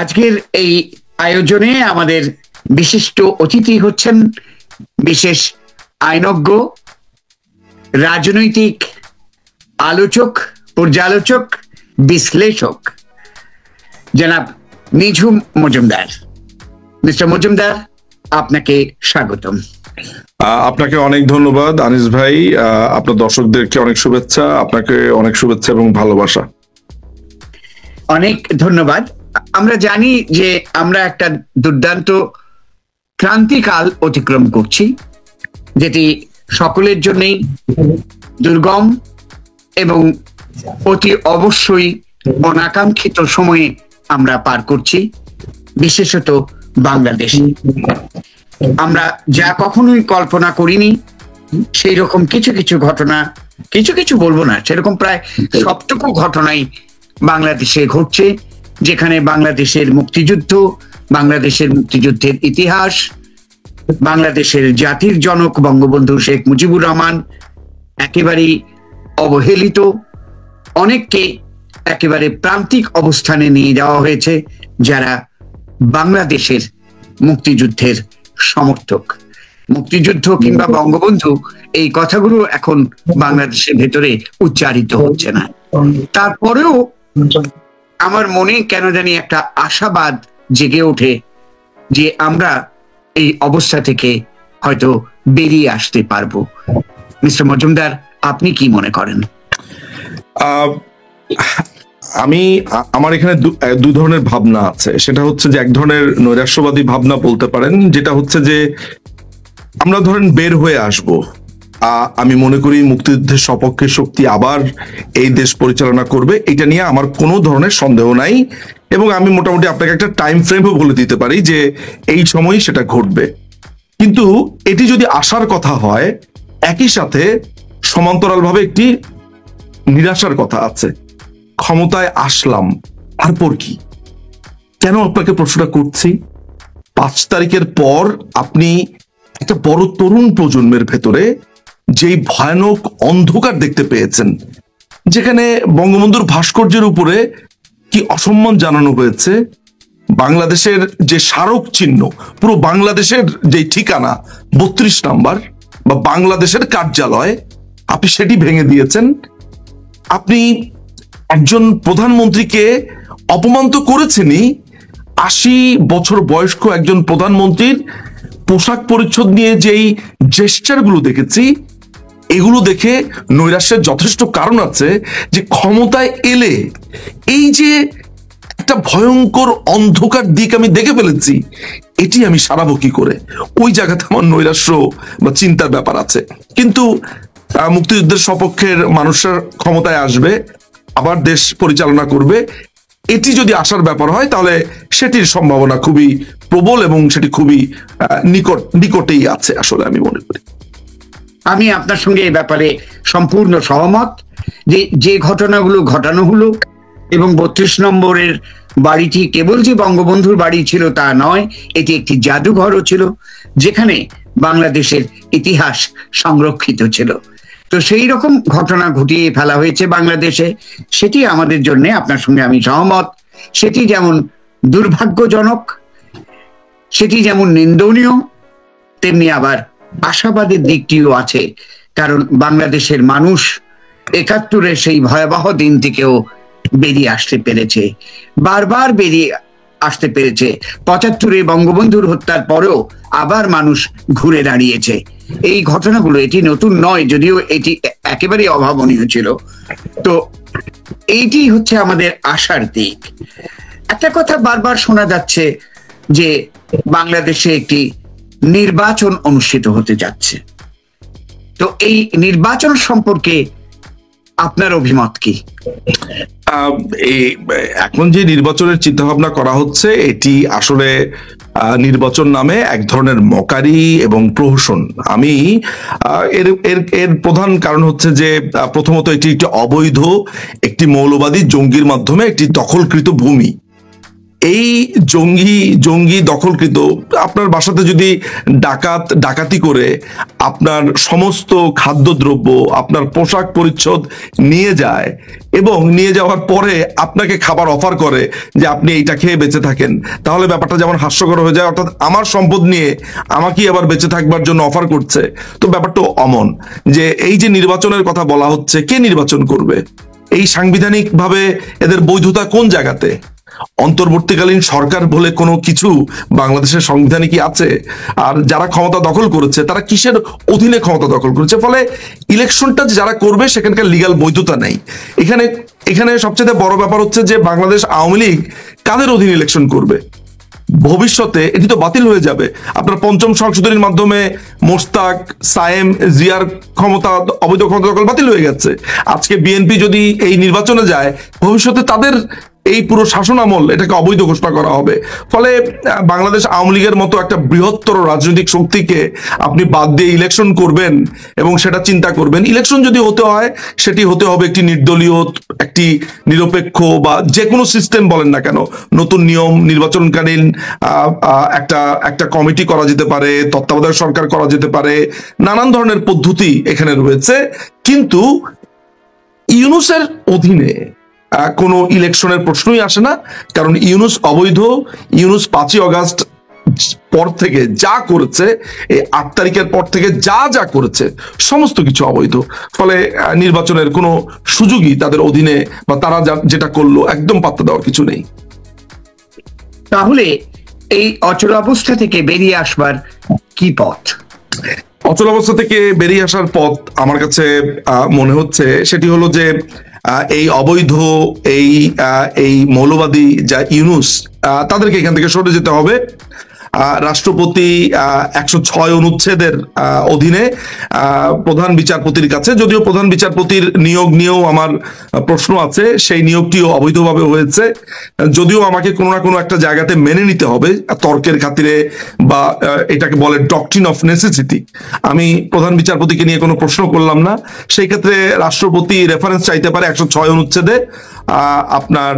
আজকের এই আয়োজনে আমাদের বিশিষ্ট অতিথি হচ্ছেন বিশেষ আইনজ্ঞ, রাজনৈতিক আলোচক, পর্যালোচক, বিশ্লেষক জনাব নিঝুম মজুমদার। মিস্টার মজুমদার, আপনাকে স্বাগতম। আপনাকে অনেক ধন্যবাদ আনিস ভাই। আপনার দর্শকদেরকে অনেক শুভেচ্ছা, আপনাকে অনেক শুভেচ্ছা এবং ভালোবাসা। অনেক ধন্যবাদ। আমরা জানি যে আমরা একটা দুর্দান্ত ক্রান্তিকাল অতিক্রম করছি, যেটি সকলের জন্যই দুর্গম এবং অতি অবশ্যই অনাকাঙ্ক্ষিত সময়ে আমরা পার করছি, বিশেষত বাংলাদেশে। আমরা যা কখনোই কল্পনা করিনি সেই রকম কিছু কিছু ঘটনা, কিছু বলবো না, সেরকম প্রায় সবটুকু ঘটনাই বাংলাদেশে ঘটছে, যেখানে বাংলাদেশের মুক্তিযুদ্ধ, বাংলাদেশের মুক্তিযুদ্ধের ইতিহাস, বাংলাদেশের জাতির জনক বঙ্গবন্ধু শেখ মুজিবুর রহমান একেবারেই অবহেলিত, অনেককে একেবারে প্রান্তিক অবস্থানে নিয়ে যাওয়া হয়েছে যারা বাংলাদেশের মুক্তিযুদ্ধের সমর্থক। মুক্তিযুদ্ধ কিংবা বঙ্গবন্ধু এই কথাগুলো এখন বাংলাদেশের ভেতরে উচ্চারিত হচ্ছে না। তারপরেও আমার মনে কেন জানি একটা আশাবাদ জেগে ওঠে যে আমরা এই অবস্থা থেকে হয়তো বেরিয়ে আসতে পারবো। মিস্টার মজুমদার, আপনি কি মনে করেন? আমার এখানে দু ধরনের ভাবনা আছে। সেটা হচ্ছে যে এক ধরনের নৈরাশ্যবাদী ভাবনা বলতে পারেন, যেটা হচ্ছে যে আমরা ধরেন বের হয়ে আসব। আমি মনে করি মুক্তিযুদ্ধের সপক্ষে শক্তি আবার এই দেশ পরিচালনা করবে, এটা নিয়ে আমার কোনো ধরনের সন্দেহ নাই, এবং আমি মোটামুটি আপনাকে একটা টাইম ফ্রেমও বলে দিতে পারি যে এই সময়ই সেটা ঘটবে। কিন্তু এটি যদি আসার কথা হয়, একই সাথে সমান্তরালভাবে একটি নিরাশার কথা আছে। ক্ষমতায় আসলাম, তারপর কি? কেন আপনাকে প্রশ্নটা করছি? 5 তারিখের পর আপনি একটা বড় তরুণ প্রজন্মের ভেতরে যেই ভয়ানক অন্ধকার দেখতে পেয়েছেন, যেখানে বঙ্গবন্ধুর ভাস্কর্যের উপরে কি অসম্মান জানানো হয়েছে, বাংলাদেশের যে স্মারক চিহ্ন, পুরো বাংলাদেশের যে ঠিকানা 32 নাম্বার বা বাংলাদেশের কার্যালয়, আপনি সেটি ভেঙে দিয়েছেন। আপনি একজন প্রধানমন্ত্রীকে অপমান তো করেছেনই, 80 বছর বয়স্ক একজন প্রধানমন্ত্রীর পোশাক পরিচ্ছদ নিয়ে যেই জেস্টার গুলো দেখেছি, এগুলো দেখে নৈরাশ্যের যথেষ্ট কারণ আছে যে ক্ষমতায় এলে এই যে একটা ভয়ঙ্কর অন্ধকার দিক আমি দেখে ফেলেছি, এটি আমি সারাবো কি করে? ওই জায়গাতে আমার নৈরাশ্য বা চিন্তার ব্যাপার আছে। কিন্তু মুক্তিযুদ্ধের সপক্ষের মানুষরা ক্ষমতায় আসবে, আবার দেশ পরিচালনা করবে, এটি যদি আসার ব্যাপার হয় তাহলে সেটির সম্ভাবনা খুবই প্রবল এবং সেটি খুবই নিকটেই আছে আসলে আমি মনে করি। আমি আপনার সঙ্গে এই ব্যাপারে সম্পূর্ণ সহমত। যে ঘটনাগুলো ঘটানো হলো, এবং 32 নম্বরের বাড়িটি কেবল যে বঙ্গবন্ধুর বাড়ি ছিল তা নয়, এটি একটি জাদুঘরও ছিল, যেখানে বাংলাদেশের ইতিহাস সংরক্ষিত ছিল। তো সেই রকম ঘটনা ঘটিয়ে ফেলা হয়েছে বাংলাদেশে, সেটি আমাদের জন্য, আপনার সঙ্গে আমি সহমত, সেটি যেমন দুর্ভাগ্যজনক, সেটি যেমন নিন্দনীয়, তেমনি আবার আশাবাদের দিকটিও আছে। কারণ বাংলাদেশের মানুষ 71-এর সেই ভয়াবহ দিন থেকেও বেরিয়ে আসতে পেরেছে, বারবার বেরিয়ে আসতে পেরেছে। 75-এ বঙ্গবন্ধুর হত্যার পরেও আবার মানুষ ঘুরে দাঁড়িয়েছে। এই ঘটনাগুলো, এটি নতুন নয়, যদিও এটি একেবারে অভাবনীয় ছিল। তো এইটি হচ্ছে আমাদের আশার দিক। একটা কথা বারবার শোনা যাচ্ছে যে বাংলাদেশে একটি নির্বাচন অনুষ্ঠিত হতে যাচ্ছে। তো এই নির্বাচন সম্পর্কে আপনার অভিমত কি? এখন যে নির্বাচনের চিন্তা ভাবনা করা হচ্ছে, এটি আসলে নির্বাচন নামে এক ধরনের মকারি এবং প্রহসন। আমি এর প্রধান কারণ হচ্ছে যে প্রথমত এটি একটি অবৈধ, একটি মৌলবাদী জঙ্গির মাধ্যমে একটি দখলকৃত ভূমি। এই জঙ্গি জঙ্গি দখলকৃত আপনার বাসাতে যদি ডাকাতি করে আপনার সমস্ত খাদ্যদ্রব্য, আপনার পোশাক পরিচ্ছদ নিয়ে যায় এবং নিয়ে যাওয়ার পরে আপনাকে খাবার অফার করে যে আপনি এইটা খেয়ে বেঁচে থাকেন, তাহলে ব্যাপারটা যেমন হাস্যকর হয়ে যায়। অর্থাৎ আমার সম্পদ নিয়ে আমাকে আবার বেঁচে থাকবার জন্য অফার করছে। তো ব্যাপারটা অমন যে এই যে নির্বাচনের কথা বলা হচ্ছে, কে নির্বাচন করবে? এই সাংবিধানিক ভাবে এদের বৈধতা কোন জায়গাতে? অন্তর্বর্তীকালীন সরকার বলে কোনো কিছু বাংলাদেশের সংবিধানে কি আছে? আর যারা ক্ষমতা দখল করেছে তারা কিসের অধীনে ক্ষমতা দখল করেছে? ফলে ইলেকশনটা যারা করবে সেখানকার লিগ্যাল বৈধতা নেই। এখানে সবচেয়ে বড় ব্যাপার হচ্ছে যে বাংলাদেশ আওয়ামী লীগ কাদের অধীনে ইলেকশন করবে? ভবিষ্যতে এটি তো বাতিল হয়ে যাবে। আপনার পঞ্চম সংশোধনীর মাধ্যমে মোশতাক, সায়েম, জিয়ার ক্ষমতা, অবৈধ ক্ষমতা দখল বাতিল হয়ে গেছে। আজকে বিএনপি যদি এই নির্বাচনে যায়, ভবিষ্যতে তাদের এই পুরো শাসন আমল এটাকে অবৈধ ঘোষণা করা হবে। ফলে বাংলাদেশ আওয়ামী লীগের মতো একটা বৃহত্তর রাজনৈতিক শক্তিকে আপনি বাদ দিয়ে ইলেকশন করবেন এবং সেটা চিন্তা করবেন। ইলেকশন যদি হতে হয় সেটি হতে হবে একটি নির্দলীয়, একটি নিরপেক্ষ বা যে কোনো সিস্টেম বলেন না কেন, নতুন নিয়ম, নির্বাচনকালীন একটা কমিটি করা যেতে পারে, তত্ত্বাবধায়ক সরকার করা যেতে পারে, নানান ধরনের পদ্ধতি এখানে রয়েছে। কিন্তু ইউনূসের অধীনে কোনো ইলেকশনের প্রশ্নই আসে না, কারণ ইউনূস অবৈধ। ইউনূস 5ই অগাস্ট পর থেকে যা করেছে, এই 8 তারিখের পর থেকে যা করেছে সমস্ত কিছু অবৈধ। ফলে নির্বাচনের কোনো সুযোগই তাদের অধীনে বা তারা যেটা করলো একদম পাত্তা দেওয়ার কিছু নেই। তাহলে এই অচল অবস্থা থেকে বেরিয়ে আসবার কি পথ? অচল অবস্থা থেকে বেরিয়ে আসার পথ আমার কাছে মনে হচ্ছে সেটি হলো যে এই অবৈধ এই মৌলবাদী যা ইউনূস, তাদেরকে এখান থেকে সরে যেতে হবে। রাষ্ট্রপতি 106 অনুচ্ছেদের অধীনে প্রধান বিচারপতির কাছে, যদিও প্রধান বিচারপতির নিয়োগ নিয়েও আমার প্রশ্ন আছে, সেই নিয়োগটিও অবৈধভাবে হয়েছে। যদিও আমাকে কোনো না কোনো একটা জায়গাতে মেনে নিতে হবে তর্কের খাতিরে, বা এটাকে বলে ডকট্রিন অফ নেসেসিটি। আমি প্রধান বিচারপতিকে নিয়ে কোনো প্রশ্ন করলাম না। সেই ক্ষেত্রে রাষ্ট্রপতি রেফারেন্স চাইতে পারে 106 অনুচ্ছেদে। আপনার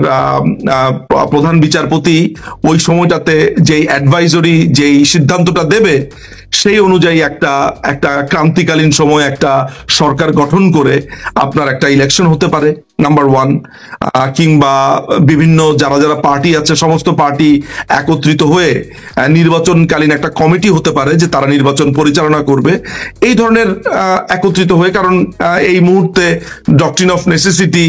প্রধান বিচারপতি ওই সময়টাতে যেই অ্যাডভাইজরি, যেই সিদ্ধান্তটা দেবে, সেই অনুযায়ী একটা ক্রান্তিকালীন সময় একটা সরকার গঠন করে আপনার একটা ইলেকশন হতে পারে, নাম্বার 1। কিংবা বিভিন্ন যারা পার্টি আছে সমস্ত পার্টি একত্রিত হয়ে নির্বাচনকালীন একটা কমিটি হতে পারে যে তারা নির্বাচন পরিচালনা করবে, এই ধরনের একত্রিত হয়ে। কারণ এই মুহূর্তে ডকট্রিন অফ নেসেসিটি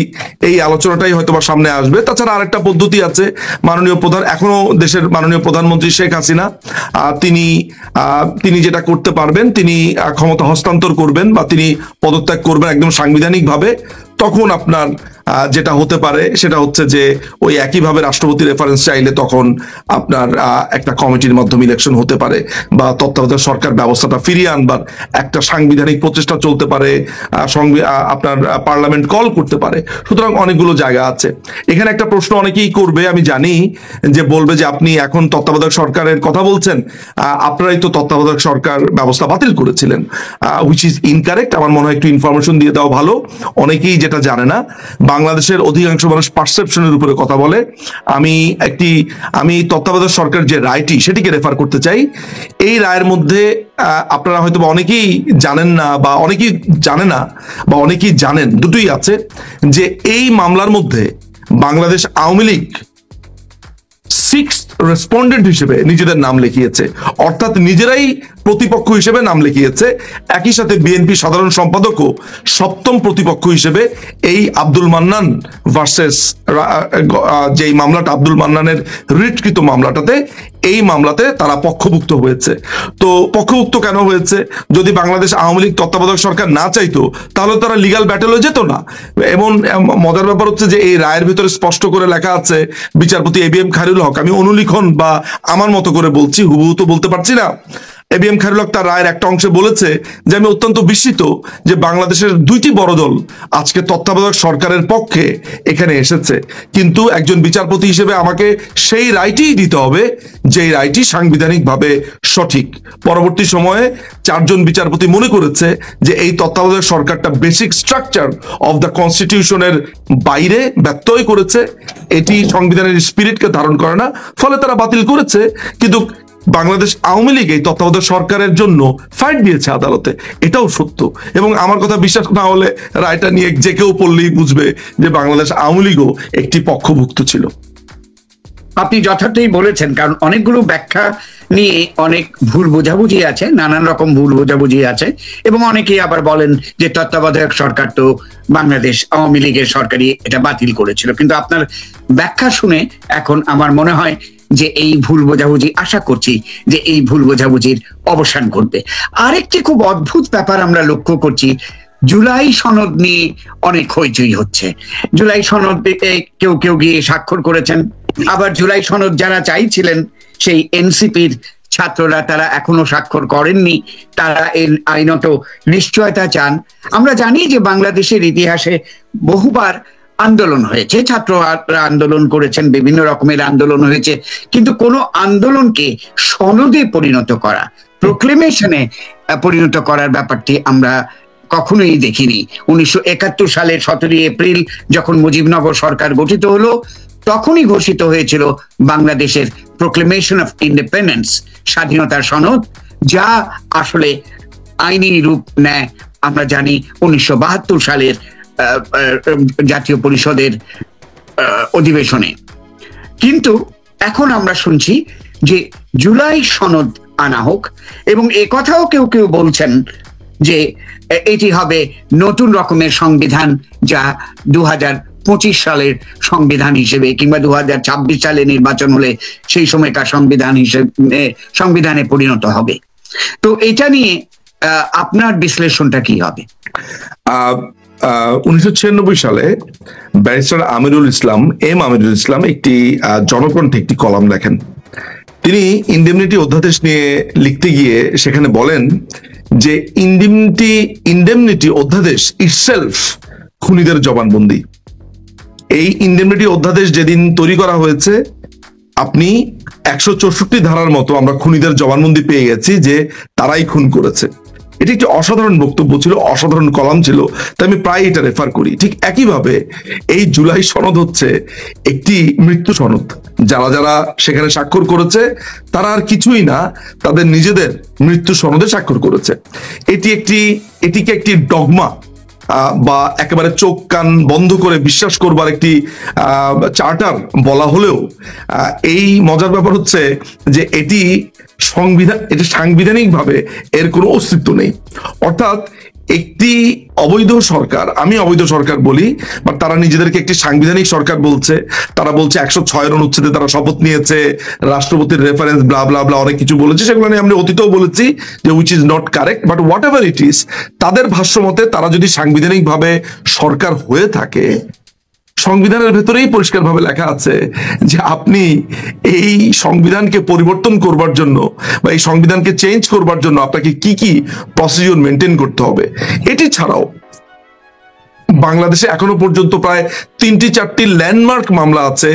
এই আলোচনাটাই হয়তো বা সামনে আসবে। তাছাড়া আরেকটা পদ্ধতি আছে, এখনো দেশের মাননীয় প্রধানমন্ত্রী শেখ হাসিনা তিনি যেটা করতে পারবেন, তিনি ক্ষমতা হস্তান্তর করবেন বা তিনি পদত্যাগ করবেন একদম সাংবিধানিক ভাবে। তখন আপনার যেটা হতে পারে সেটা হচ্ছে যে ওই একইভাবে রাষ্ট্রপতি রেফারেন্স চাইলে তখন আপনার একটা কমিটির মাধ্যমে ইলেকশন হতে পারে, বা তত্ত্বাবধায়ক সরকার ব্যবস্থাটা ফিরিয়ে আনবার একটা সাংবিধানিক প্রচেষ্টা চলতে পারে, আপনার পার্লামেন্ট কল করতে পারে। সুতরাং অনেকগুলো জায়গা আছে। এখানে একটা প্রশ্ন অনেকেই করবে, আমি জানি, যে বলবে যে আপনি এখন তত্ত্বাবধায়ক সরকারের কথা বলছেন, আপনারাই তো তত্ত্বাবধায়ক সরকার ব্যবস্থা বাতিল করেছিলেন, হুইচ ইজ ইনকারেক্ট। আমার মনে হয় একটু ইনফরমেশন দিয়ে দেওয়া ভালো। অনেকেই যেটা জানে না, বাংলাদেশের অধিকাংশ মানুষ পারসেপশনের উপরে কথা বলে। আমি তত্ত্বাবধায়ক সরকার যে রায়টি সেটিকে রেফার করতে চাই। এই রায়ের মধ্যে আপনারা হয়তো বা অনেকেই জানেন না, বা অনেকেই জানে না, বা অনেকেই জানেন, দুটোই আছে, যে এই মামলার মধ্যে বাংলাদেশ আওয়ামী লীগ 6th রেসপন্ডেন্ট হিসেবে নিজেদের নাম লিখিয়েছে, অর্থাৎ নিজেরাই প্রতিপক্ষ হিসেবে নাম লিখিয়েছে। একই সাথে বিএনপি সাধারণ সম্পাদকও 7ম প্রতিপক্ষ হিসেবে এই আব্দুল মান্নান ভার্সেস যেই মামলাটা, আব্দুল মান্নানের রিটকৃত মামলাটাতে, এই মামলাতে তারা পক্ষভুক্ত হয়েছে। তো পক্ষভুক্ত কেন হয়েছে? যদি বাংলাদেশ আওয়ামী লীগ তত্ত্বাবধায়ক সরকার না চাইতো তাহলে তারা লিগ্যাল ব্যাটেল হয়ে যেত না। এমন মজার ব্যাপার হচ্ছে যে এই রায়ের ভিতরে স্পষ্ট করে লেখা আছে, বিচারপতি ABM খায়রুল হক, আমি অনুলিখন বা আমার মতো করে বলছি, হুবহু তো বলতে পারছি না, এবিএম খায়রুল হক তার রায়ের একটা অংশে বলেছে যে আমি অত্যন্ত বিস্মিত যে বাংলাদেশের দুইটি বড় দল আজকে তত্ত্বাবধায়ক সরকারের পক্ষে এখানে এসেছে, কিন্তু একজন বিচারপতি হিসেবে আমাকে সেই রায়টিই দিতে হবে যে রায়টি সাংবিধানিকভাবে সঠিক। পরবর্তী সময়ে 4 জন বিচারপতি মনে করেছে যে এই তত্ত্বাবধায়ক সরকারটা বেসিক স্ট্রাকচার অফ দ্য কনস্টিটিউশনের বাইরে ব্যত্যয় করেছে, এটি সংবিধানের স্পিরিটকে ধারণ করে না, ফলে তারা বাতিল করেছে। কিন্তু বাংলাদেশ আওয়ামী লীগ এই তত্ত্বাবধায়ক সরকারের জন্য ফাইট দিয়েছে আদালতে, এটাও সত্য। এবং আমার কথা বিশ্বাস না হলে রায়টা নিয়ে যে কেউ পড়লেই বুঝবে যে বাংলাদেশ আওয়ামী লীগও একটি পক্ষভুক্ত ছিল। আপনি যথার্থই বলেছেন, কারণ অনেকগুলো ব্যাখ্যা নিয়ে অনেক ভুল বোঝাবুঝি আছে, নানান রকম ভুল বোঝাবুঝি আছে, এবং অনেকেই আবার বলেন যে তত্ত্বাবধায়ক সরকার তো বাংলাদেশ আওয়ামী লীগের সরকারই এটা বাতিল করেছিল। কিন্তু আপনার ব্যাখ্যা শুনে এখন আমার মনে হয় যে এই ভুল বোঝাবুঝি, আশা করছি যে এই ভুল বোঝাবুঝির অবসান করবে। আরেকটি খুব অদ্ভুত ব্যাপার আমরা লক্ষ্য করছি, জুলাই সনদ নিয়ে অনেক হইচই হচ্ছে। জুলাই সনদ কেউ কেউ গিয়ে স্বাক্ষর করেছেন, আবার জুলাই সনদ যারা চাইছিলেন সেই এনসিপির ছাত্ররা, তারা এখনো স্বাক্ষর করেননি, তারা আইনত নিশ্চয়তা চান। আমরা জানি যে বাংলাদেশের ইতিহাসে বহুবার আন্দোলন হয়েছে, ছাত্ররা আন্দোলন করেছেন, বিভিন্ন রকমের আন্দোলন হয়েছে, কিন্তু কোনো আন্দোলনকে সনদে পরিণত করা, প্রোক্লেমেশনে পরিণত করার ব্যাপারটি আমরা কখনোই দেখিনি। 1971 সালের 17 এপ্রিল যখন মুজিবনগর সরকার গঠিত হলো, তখনই ঘোষিত হয়েছিল বাংলাদেশের প্রোক্লেমেশন অফ ইন্ডিপেন্ডেন্স, স্বাধীনতার সনদ, যা আসলে আইনি রূপ নেয় আমরা জানি 1972 সালের জাতীয় পরিষদের অধিবেশনে। কিন্তু এখন আমরা শুনছি যে জুলাই সনদ আনা হোক, এবং একথাও কেউ কেউ বলছেন যে এটি হবে নতুন রকমের সংবিধান, যা 2025 সালের সংবিধান হিসেবে কিংবা 2026 সালে নির্বাচন হলে সেই সময়কার সংবিধান হিসেবে সংবিধানে পরিণত হবে। তো এটা নিয়ে আপনার বিশ্লেষণটা কি হবে? 1996 সালে ব্যারিস্টার আমিরুল ইসলাম একটি জনকণ্ঠে একটি কলাম লেখেন। তিনি ইন্ডেমনিটি অধ্যাদেশ নিয়ে লিখতে গিয়ে সেখানে বলেন যে ইন্ডেমনিটি অধ্যাদেশ ইটসেলফ খুনিদের জবানবন্দি। এই ইন্ডেমনিটি অধ্যাদেশ যেদিন তৈরি করা হয়েছে, আপনি 164 ধারার মতো আমরা খুনিদের জবানবন্দি পেয়ে গেছি যে তারাই খুন করেছে। এটি একটি অসাধারণ বক্তব্য ছিল, অসাধারণ কলাম ছিল, তাই আমি প্রায় এটা রেফার করি। ঠিক একইভাবে এই জুলাই সনদ হচ্ছে একটি মৃত্যু সনদ। যারা যারা সেখানে স্বাক্ষর করেছে তারা আর কিছুই না, তাদের নিজেদের মৃত্যু সনদে স্বাক্ষর করেছে। এটিকে একটি ডগমা বা একেবারে চোখ কান বন্ধ করে বিশ্বাস করবার একটি চার্টার বলা হলেও এই মজার ব্যাপার হচ্ছে যে এটি সাংবিধানিকভাবে এর কোনো অস্তিত্ব নেই। অর্থাৎ একটি অবৈধ সরকার, আমি অবৈধ সরকার বলি, বা তারা নিজেদেরকে একটি সাংবিধানিক সরকার বলছে। তারা বলছে 106 অনুচ্ছেদে তারা শপথ নিয়েছে, রাষ্ট্রপতির রেফারেন্স ব্লা ব্লা ব্লা অনেক কিছু বলেছে, সেগুলো নিয়ে আমরা অতীতেও বলেছি যে which is not correct, but what ever it is, তাদের ভাষ্য মতে তারা যদি সাংবিধানিকভাবে সরকার হয়ে থাকে, সংবিধানের ভেতরেই পরিষ্কারভাবে লেখা আছে যে আপনি এই সংবিধানকে পরিবর্তন করবার জন্য বা এই সংবিধানকে চেঞ্জ করবার জন্য আপনাকে কি কি প্রসিডিউর মেনটেন করতে হবে। এটি ছাড়াও বাংলাদেশে এখনো পর্যন্ত প্রায় 3-4টি ল্যান্ডমার্ক মামলা আছে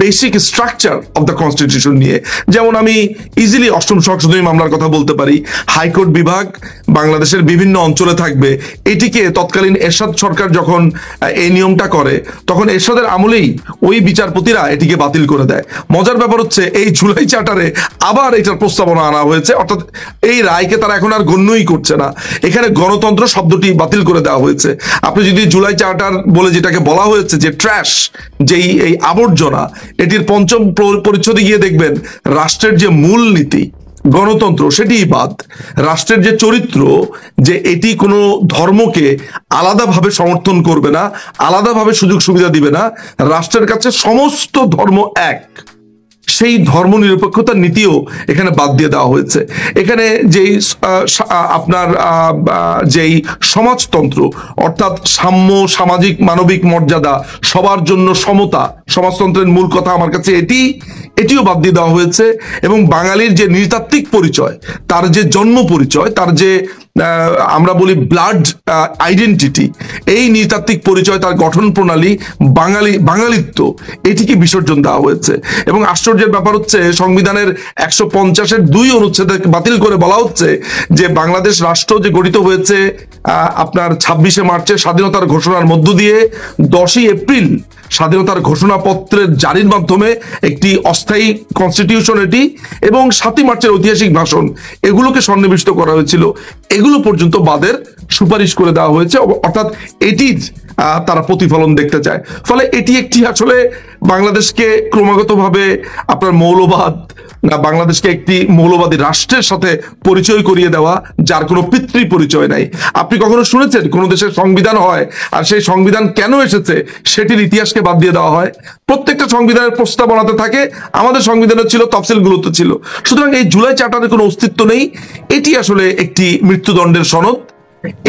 basic structure of the constitution নিয়ে। যেমন আমি ইজিলি 8ম সংশোধনী মামলার কথা বলতে পারি। হাইকোর্ট বিভাগ বাংলাদেশের বিভিন্ন অঞ্চলে থাকবে, এটিকে তৎকালীন এরশাদ সরকার যখন এই নিয়মটা করে তখন এরশাদের আমলেই ওই বিচারপতিরা এটিকে বাতিল করে দেয়। মজার ব্যাপার হচ্ছে এই জুলাই চার্টারে আবার এটার প্রস্তাবনা আনা হয়েছে, অর্থাৎ এই রায়কে তারা এখন আর গণ্যই করছে না। এখানে গণতন্ত্র শব্দটি বাতিল করে দেওয়া হয়েছে। আপনি যদি জুলাই চার্টার বলে যেটাকে বলা হয়েছে যে ট্র্যাশ, যেই এই আবর্জনা, এটির 5ম পরিচ্ছেদে গিয়ে দেখবেন রাষ্ট্রের যে মূল নীতি গণতন্ত্র সেটিই বাদ। রাষ্ট্রের যে চরিত্র, যে এটি কোনো ধর্মকে আলাদাভাবে সমর্থন করবে না, আলাদাভাবে সুযোগ সুবিধা দিবে না, রাষ্ট্রের কাছে সমস্ত ধর্ম এক, সেই ধর্ম নিরপেক্ষতার নীতিও এখানে বাদ দিয়ে দেওয়া হয়েছে। এখানে যেই আপনার যেই সমাজতন্ত্র, অর্থাৎ সাম্য, সামাজিক মানবিক মর্যাদা, সবার জন্য সমতা, সমাজতন্ত্রের মূল কথা আমার কাছে এটি। এটিও বাদ দিয়ে দেওয়া হয়েছে, এবং বাঙালির যে নৃতাত্ত্বিক পরিচয়, তার যে জন্ম পরিচয়, তার যে আমরা বলি ব্লাড আইডেন্টিটি, এই নৃতাত্ত্বিক পরিচয়, তার গঠন প্রণালী, বাঙালিত্ব, এটিকে বিসর্জন দেওয়া হয়েছে। এবং আশ্চর্যের ব্যাপার হচ্ছে সংবিধানের 150-এর 2 অনুচ্ছেদ বাতিল করে বলা হচ্ছে যে বাংলাদেশ রাষ্ট্র যে গঠিত হয়েছে আপনার 26শে মার্চের স্বাধীনতার ঘোষণার মধ্য দিয়ে 10ই এপ্রিল স্বাধীনতার ঘোষণাপত্রের জারির মাধ্যমে একটি অস্থায়ী কনস্টিটিউশন এটি, এবং 7ই মার্চের ঐতিহাসিক ভাষণ, এগুলোকে সন্নিবিষ্ট করা হয়েছিল, এগুলো পর্যন্ত বাদের সুপারিশ করে দেওয়া হয়েছে। অর্থাৎ এটির তারা প্রতিফলন দেখতে চায়। ফলে এটি একটি আসলে বাংলাদেশকে ক্রমাগতভাবে আপনার মৌলবাদ, বাংলাদেশকে একটি মৌলবাদী রাষ্ট্রের সাথে পরিচয় করিয়ে দেওয়া, যার কোনো পিতৃ পরিচয় নাই। আপনি কখনো শুনেছেন কোন দেশের সংবিধান হয় আর সেই সংবিধান কেন এসেছে সেটির ইতিহাসকে বাদ দিয়ে দেওয়া হয়? প্রত্যেকটা সংবিধানের প্রস্তাবনাতে থাকে, আমাদের সংবিধানে ছিল, তফসিলগুলোতে ছিল। সুতরাং এই জুলাই চার্টারের কোনো অস্তিত্ব নেই। এটি আসলে একটি মৃত্যুদণ্ডের সনদ।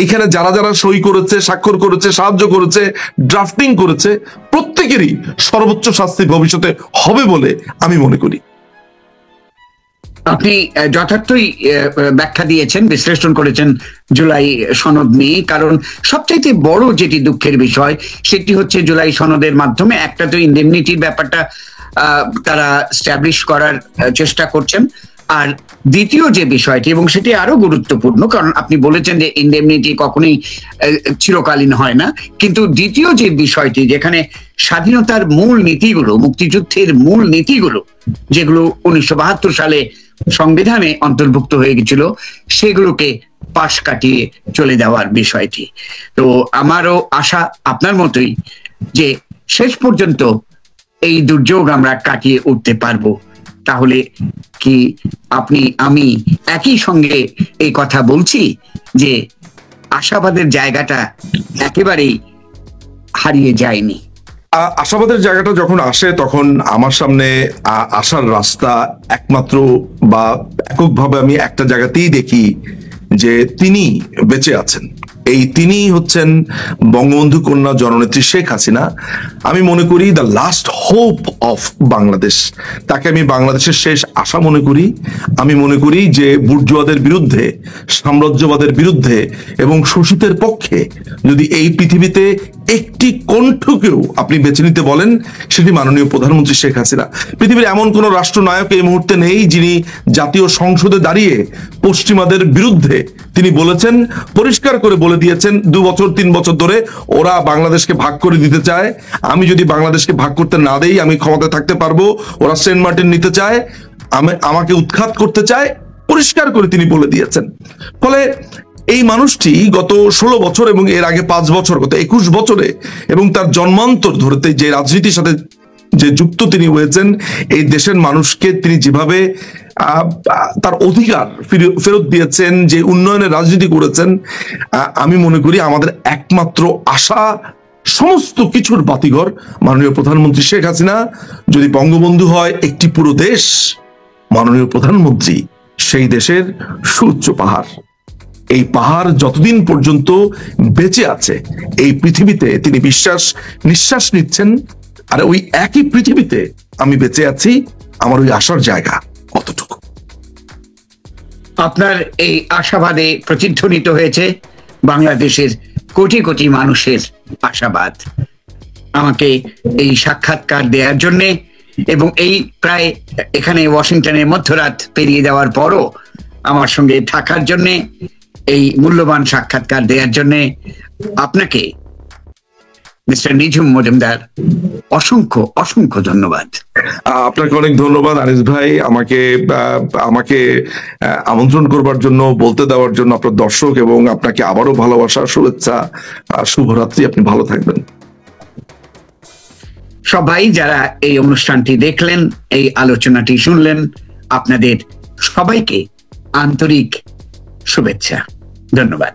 এখানে যারা যারা সই করেছে, স্বাক্ষর করেছে, সাহায্য করেছে, ড্রাফটিং করেছে, প্রত্যেকেরই সর্বোচ্চ শাস্তি ভবিষ্যতে হবে বলে আমি মনে করি। আপনি যথার্থই ব্যাখ্যা দিয়েছেন, বিশ্লেষণ করেছেন জুলাই সনদ নিয়ে। কারণ সবচাইতে বড় যেটি দুঃখের বিষয় সেটি হচ্ছে জুলাই সনদের মাধ্যমে একটা তো ইনডেমনিটির ব্যাপারটা তারা স্ট্যাবলিশ করার চেষ্টা করছেন, আর দ্বিতীয় যে বিষয়টি, এবং সেটি আরো গুরুত্বপূর্ণ, কারণ আপনি বলেছেন যে ইনডেমনিটি কখনোই চিরকালীন হয় না, কিন্তু দ্বিতীয় যে বিষয়টি, যেখানে স্বাধীনতার মূল নীতিগুলো, মুক্তিযুদ্ধের মূল নীতিগুলো, যেগুলো 1972 সালে সংবিধানে অন্তর্ভুক্ত হয়ে গেছিল, সেগুলোকে পাশ কাটিয়ে চলে যাওয়ার বিষয়টি। তো আমারও আশা আপনার মতোই যে শেষ পর্যন্ত এই দুর্যোগ আমরা কাটিয়ে উঠতে পারবো। তাহলে কি আপনি আমি একই সঙ্গে এই কথা বলছি যে আশাবাদের জায়গাটা একেবারেই হারিয়ে যায়নি? আশাবাদের জায়গাটা যখন আসে তখন আমার সামনে আসার রাস্তা একমাত্র বা এককভাবে আমি একটা জায়গাতেই দেখি যে তিনি বেঁচে আছেন। এই তিনি হচ্ছেন বঙ্গবন্ধু কন্যা জননেত্রী শেখ হাসিনা। আমি মনে করি the last hope of Bangladesh, তাকে আমি বাংলাদেশের শেষ আশা মনে করি। আমি মনে করি যে বুর্জোয়াদের বিরুদ্ধে, সাম্রাজ্যবাদের বিরুদ্ধে এবং শোষিতের পক্ষে যদি এই পৃথিবীতে একটি কণ্ঠকেও আপনি বেছে নিতে বলেন, সেটি মাননীয় প্রধানমন্ত্রী শেখ হাসিনা। পৃথিবীর এমন কোন রাষ্ট্রনায়ক এই মুহূর্তে নেই যিনি জাতীয় সংসদে দাঁড়িয়ে পশ্চিমাদের বিরুদ্ধে তিনি বলেছেন, পরিষ্কার করে বলে দিয়েছেন 2 বছর 3 বছর ধরে ওরা বাংলাদেশকে ভাগ করে দিতে চায়, আমি যদি বাংলাদেশকে ভাগ করতে না দেই আমি ক্ষমতায় থাকতে পারবো, ওরা সেন্ট মার্টিন নিতে চায়, আমাকে উৎখাত করতে চায়, পরিষ্কার করে তিনি বলে দিয়েছেন। ফলে এই মানুষটি গত 16 বছর এবং এর আগে 5 বছর, গত 21 বছরে এবং তার জন্মান্তর ধরতে যে রাজনীতির সাথে যে যুক্ত তিনি হয়েছেন, এই দেশের মানুষকে তিনি যেভাবে তার অধিকার ফেরত দিয়েছেন, যে উন্নয়নের রাজনীতি করেছেন, আমি মনে করি আমাদের একমাত্র আশা, সমস্ত কিছুর বাতিঘর মাননীয় প্রধানমন্ত্রী শেখ হাসিনা। যদি বঙ্গবন্ধু হয় একটি পুরো দেশ, মাননীয় প্রধানমন্ত্রী সেই দেশের সুউচ্চ পাহাড়। এই পাহাড় যতদিন পর্যন্ত বেঁচে আছে এই পৃথিবীতে তিনি নিঃশ্বাস নিচ্ছেন, আর ওই একই পৃথিবীতে আমি বেঁচে আছি, আমার ওই আশার জায়গা কতটুকু। আপনার এই আশাবাদে প্রতিধ্বনিত হয়েছে বাংলাদেশের কোটি কোটি মানুষের আশাবাদ। আমাকে এই সাক্ষাৎকার দেওয়ার জন্যে এবং এই প্রায় এখানে ওয়াশিংটনের মধ্যরাত পেরিয়ে যাওয়ার পরও আমার সঙ্গে থাকার জন্যে, এই মূল্যবান সাক্ষাৎকার দেওয়ার জন্যে আপনাকে মিস্টার নিঝুম মজুমদার অসংখ্য অসংখ্য ধন্যবাদ। আপনাকে অনেক ধন্যবাদ আনিস ভাই, আমাকে আমন্ত্রণ করবার জন্য, বলতে দেওয়ার জন্য। আপনার দর্শক এবং আপনাকে আবারও ভালোবাসা, শুভেচ্ছা, শুভরাত্রি। আপনি ভালো থাকবেন। সবাই যারা এই অনুষ্ঠানটি দেখলেন, এই আলোচনাটি শুনলেন, আপনাদের সবাইকে আন্তরিক শুভেচ্ছা, ধন্যবাদ।